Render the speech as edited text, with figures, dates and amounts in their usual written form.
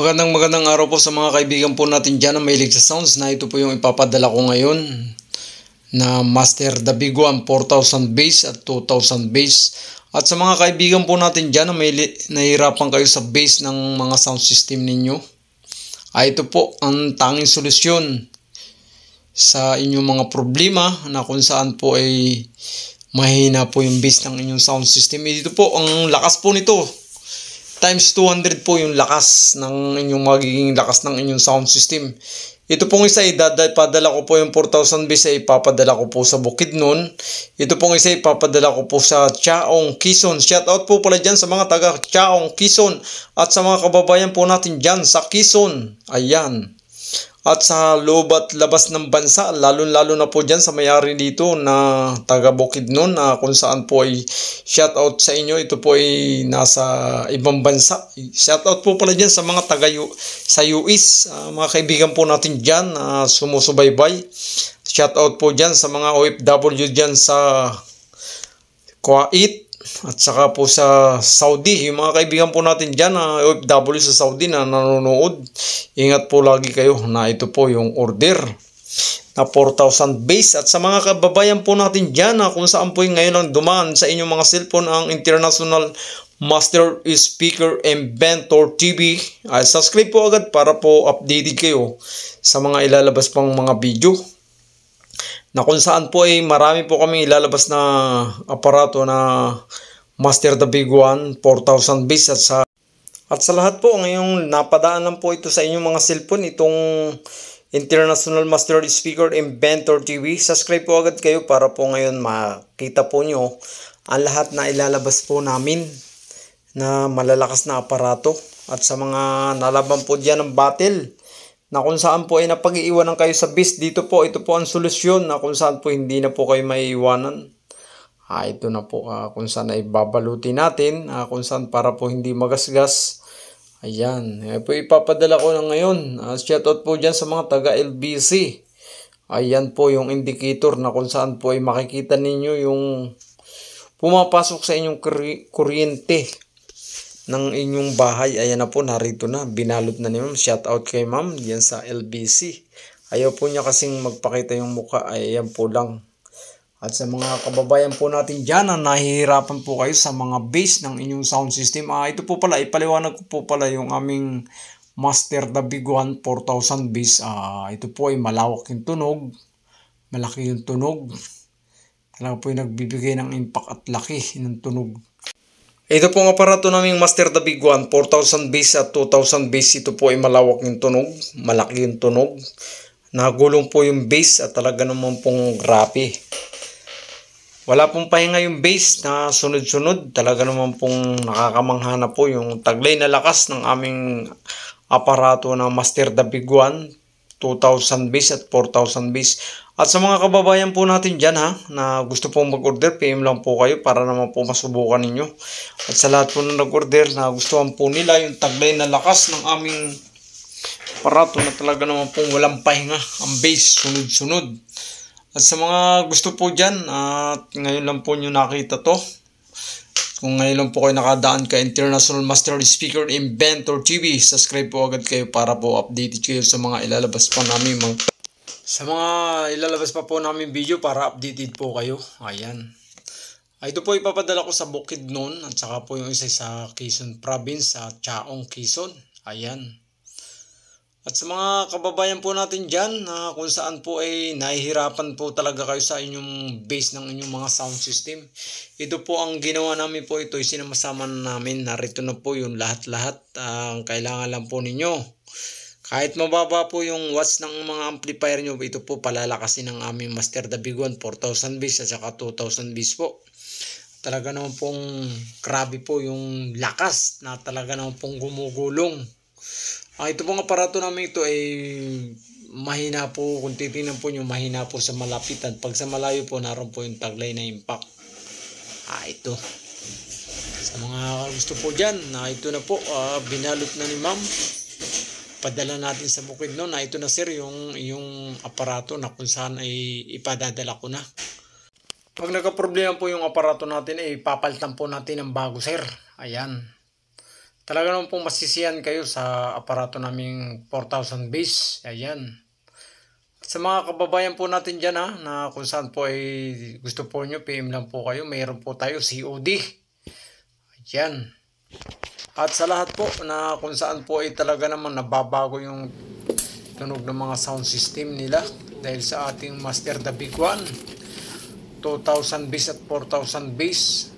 Magandang araw po sa mga kaibigan po natin dyan na mahilig sa sounds, na ito po yung ipapadala ko ngayon na Master the Big One 4000 bass at 2000 bass. At sa mga kaibigan po natin dyan na may nahihirapan kayo sa bass ng mga sound system ninyo, ito po ang tanging solusyon sa inyong mga problema na kung saan po ay mahina po yung bass ng inyong sound system. Ito po ang lakas po nito. Times 200 po yung lakas ng inyong magiging lakas ng inyong sound system. Ito pong isa, ipapadala ko po yung 4000 bass ay ipapadala ko po sa Bukidnon. Ito pong isa, ipapadala ko po sa Chaong, Quezon. Shout out po pala dyan sa mga taga Chaong, Quezon at sa mga kababayan po natin dyan sa Quezon. Ayan. At sa loob at labas ng bansa, lalo na po dyan sa may-ari dito na taga Bukidnon, na kung saan po ay shout out sa inyo. Ito po ay nasa ibang bansa. Shout out po pala dyan sa mga taga sa US, mga kaibigan po natin dyan na sumusubaybay. Shout out po dyan sa mga OFW dyan sa Kuwait at saka po sa Saudi. Yung mga kaibigan po natin dyan na OFW sa Saudi na nanonood, ingat po lagi kayo na ito po yung order na 4,000 bass. At sa mga kababayan po natin dyan na kung saan po ngayon ang dumaan sa inyong mga cellphone ang International Master Speaker Inventor TV, subscribe po agad para po updated kayo sa mga ilalabas pang mga video, na kung saan po ay marami po kami ilalabas na aparato na Master the Big One 4000 bass. At sa lahat po ngayong napadaan lang po ito sa inyong mga cellphone, itong International Master Speaker Inventor TV. Subscribe po agad kayo para po ngayon makita po nyo ang lahat na ilalabas po namin na malalakas na aparato. At sa mga nalaban po dyan ng battle na kung saan po ay napag-iiwanan kayo sa bass, dito po, ito po ang solusyon na kung saan po hindi na po kayo maiiwanan. Ito na po kung saan ay babalutin natin, kung saan para po hindi magasgas. Ayan, po ipapadala ko na ngayon. Shoutout po dyan sa mga taga LBC. Ayan po yung indicator na kung saan po ay makikita ninyo yung pumapasok sa inyong kuryente ng inyong bahay. Ayan na po, narito na, binalot na ni ma'am. Shout out kay ma'am diyan sa LBC. Ayaw po niya kasing magpakita yung mukha, ayan po lang. At sa mga kababayan po natin dyan na nahihirapan po kayo sa mga bass ng inyong sound system, ito po pala, ipaliwanag ko po pala yung aming Master the Big One 4000 bass. Ito po ay malawak yung tunog, malaki yung tunog, talaga po yung nagbibigay ng impact at laki ng tunog. Ito pong aparato naming Master the Big One 4000 bass at 2000 bass, ito po ay malawak yung tunog, malaki yung tunog, nagulong po yung bass at talaga naman pong grabe. Wala pong pahinga yung bass na sunod-sunod, talaga naman pong nakakamangha na po yung taglay na lakas ng aming aparato na Master the Big One 2000 bass at 4000 bass. At sa mga kababayan po natin dyan na gusto pong mag-order, PM lang po kayo para naman po masubukan ninyo. At sa lahat po na nag-order na gustuhan po nila yung taglay na lakas ng aming aparato na talaga naman pong walang pahinga ang bass, sunod-sunod. At sa mga gusto po dyan, at ngayon lang po nyo nakita to, kung ngayon lang po kayo nakadaan ka International Master Speaker Inventor TV, subscribe po agad kayo para po updated kayo sa mga ilalabas pa namin ilalabas pa po namin video para updated po kayo. Ayan. Ito po ipapadala ko sa Bukidnon at saka po yung isa sa Quezon Province sa Chaong, Quezon. Ayan. At sa mga kababayan po natin dyan na kung saan po ay nahihirapan po talaga kayo sa inyong bass ng inyong mga sound system, ito po ang ginawa namin po, ito ay sinamasama namin. Narito na po yung lahat-lahat. Ang kailangan lang po ninyo, kahit mababa po yung watts ng mga amplifier nyo, ito po palalakasin ng aming Master the Big One 4000 bass at saka 2000 bass po. Talaga naman pong grabe po yung lakas na talaga naman pong gumugulong. Ito pong aparato namin ito ay mahina po, kung titingnan po nyo, mahina po sa malapitan. Pag sa malayo po, naroon po yung taglay na impact. Ito. Sa mga gusto po dyan, ito na po, binalot na ni ma'am. Padala natin sa Bukidnon na ito na sir yung aparato na kung saan ay ipadadala ko na. Pag nagka-problema po yung aparato natin, ay papalitan po natin ng bago sir. Ayan. Talaga naman pong masisiyan kayo sa aparato naming 4,000 base. Ayan. Sa mga kababayan po natin dyan na kung saan po ay gusto po nyo, PM lang po kayo. Mayroon po tayo COD. Ayan. At sa lahat po na kung saan po ay talaga naman nababago yung tunog ng mga sound system nila dahil sa ating Master the Big One 2,000 base at 4,000 base.